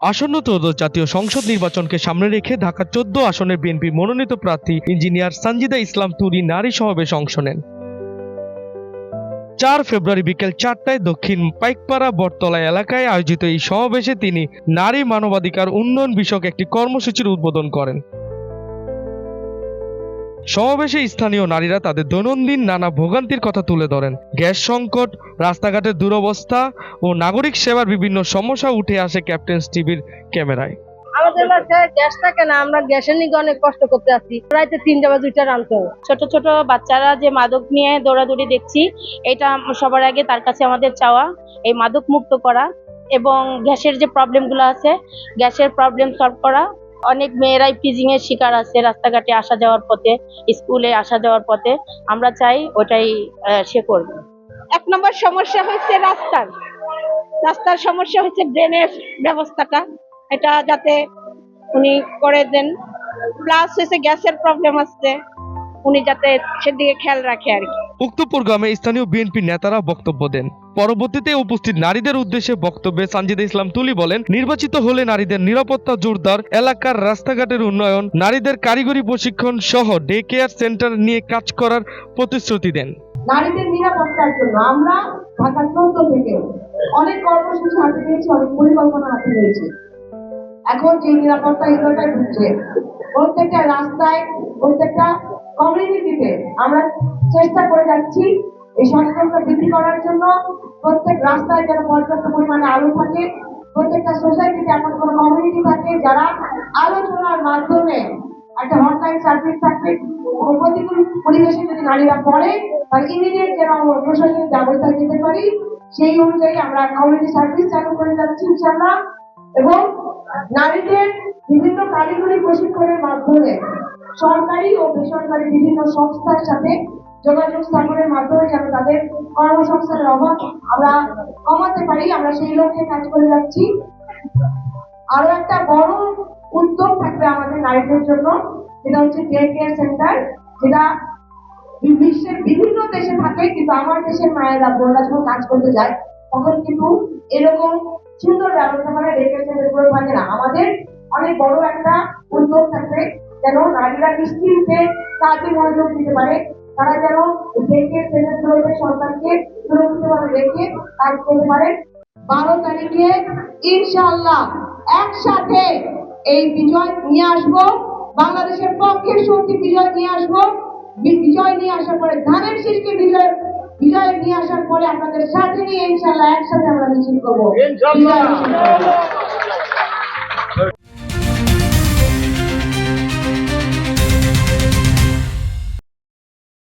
আসন্ন ত্রয়োদশ জাতীয় সংসদ নির্বাচনকে সামনে রেখে ঢাকা ১৪ আসনের বিএনপি মনোনীত প্রার্থী ইঞ্জিনিয়ার সানজিদা ইসলাম তুরি নারী সমাবেশে অংশ নেন। ৪ ফেব্রুয়ারি বিকেল ৪টায় দক্ষিণ পাইকপাড়া বটতলা এলাকায় আয়োজিত এই সমাবেশে তিনি নারী মানবাধিকার উন্নয়ন বিষয়ক একটি কর্মসূচির উদ্বোধন করেন। সমাবেশে স্থানীয় নারীরা তাদের দৈনন্দিন নানা ভোগান্তির কথা তুলে ধরেন। গ্যাস সংকট, রাস্তাঘাটের দুরবস্থা ও নাগরিক সেবার বিভিন্ন সমস্যা উঠে আসে ক্যাপ্টেন্স টিভির ক্যামেরায়। আমাদের বাসায় গ্যাস থাকে না, আমরা গ্যাসের নিয়ে অনেক কষ্ট করতে আছি। রাইতে ৩টা বা ২টা রান্তে ছোট ছোট বাচ্চারা যে মাদক নিয়ে দৌড়াদৌড়ি দেখছি, এটা সবার আগে তার কাছে আমাদের চাওয়া এই মাদক মুক্ত করা এবং গ্যাসের যে প্রবলেমগুলো আছে গ্যাসের প্রবলেম সলভ করা। অনেক মেয়েরাই ফ্রিজিং এর শিকার আছে রাস্তাঘাটে আসা যাওয়ার পথে, স্কুলে আসা যাওয়ার পথে। আমরা চাই ওটাই সে করবে। ১ নম্বর সমস্যা হচ্ছে রাস্তার সমস্যা হচ্ছে ড্রেনের ব্যবস্থাটা, এটা যাতে উনি করে দেন। প্লাস হচ্ছে গ্যাসের প্রবলেম আছে, উনি যাতে সেদিকে খেয়াল রাখে আর কি। উক্ত প্রোগ্রামে স্থানীয় বিএনপি নেতারা বক্তব্য দেন। পরবর্তীতে উপস্থিত নারীদের উদ্দেশ্যে বক্তব্যে সানজিদা ইসলাম তুলি বলেন, নির্বাচিত হলে নারীদের নিরাপত্তা জোরদার, এলাকার রাস্তাঘাটের উন্নয়ন, নারীদের কারিগরি প্রশিক্ষণ সহ ডে কেয়ার সেন্টার নিয়ে কাজ করার প্রতিশ্রুতি দেন। নারীদের নিরাপত্তার জন্য আমরা ঢাকা ১৪ থেকে অনেক কর্মসূচি হাতে নিয়েছি, অনেক পরিকল্পনা হাতে নিয়েছি। এখন যে নিরাপত্তা এগুলোটাই ঢুকছে প্রত্যেকটা রাস্তায়, প্রত্যেকটা কমিউনিটিতে আমরা চেষ্টা করে যাচ্ছি এই সচেতনতা বৃদ্ধি করার জন্য। প্রত্যেক রাস্তায় যেন পর্যাপ্ত পরিমাণে আলো থাকে, প্রত্যেকটা সোসাইটিতে এমন কোনো কমিউনিটি থাকে যারা আলোচনার মাধ্যমে একটা হটলাইন সার্ভিস থাকবে। প্রতিকূল পরিবেশে যদি নারীরা পড়ে তাহলে ইমিডিয়েট যেন প্রশাসনিক ব্যবস্থা নিতে পারি, সেই অনুযায়ী আমরা কমিউনিটি সার্ভিস চালু করে যাচ্ছি ইনশাআল্লাহ। এবং নারীদের বিভিন্ন কারিগরি প্রশিক্ষণের মাধ্যমে সরকারি ও বেসরকারি বিভিন্ন সংস্থার সাথে যোগাযোগ স্থাপনের মাধ্যমে যেন তাদের কর্মসংস্থানের অভাব আমরা কমাতে পারি, আমরা সেই লক্ষ্যে কাজ করে যাচ্ছি। আরো একটা বড় উদ্যোগ থাকবে আমাদের নারীদের জন্য, সেটা হচ্ছে ডে কেয়ার সেন্টার, যেটা বিশ্বের বিভিন্ন দেশে থাকে, কিন্তু আমার দেশের মায়েরা বোনরা যখন কাজ করতে যায় তখন কিন্তু এরকম সুন্দর ব্যবস্থাপনা ডে কেয়ার সেন্টার করে থাকে না। আমাদের অনেক বড় একটা উদ্যোগ থাকবে যেন নারীরা নিশ্চিন্তে কাজে মনোযোগ দিতে পারে, তারা যেন ডে কেয়ার সেন্টারগুলোতে সন্তানকে সুরক্ষিতভাবে রেখে কাজ করতে পারে। 12 তারিখে ইনশাআল্লাহ একসাথে এই বিজয় নিয়ে আসবো, বাংলাদেশের পক্ষের শক্তি বিজয় নিয়ে আসবো। বিজয় নিয়ে আসার পরে ধানের শীষকে বিজয় নিয়ে আসার পরে আপনাদের সাথে নিয়ে ইনশাআল্লাহ একসাথে আমরা মিছিল করবো।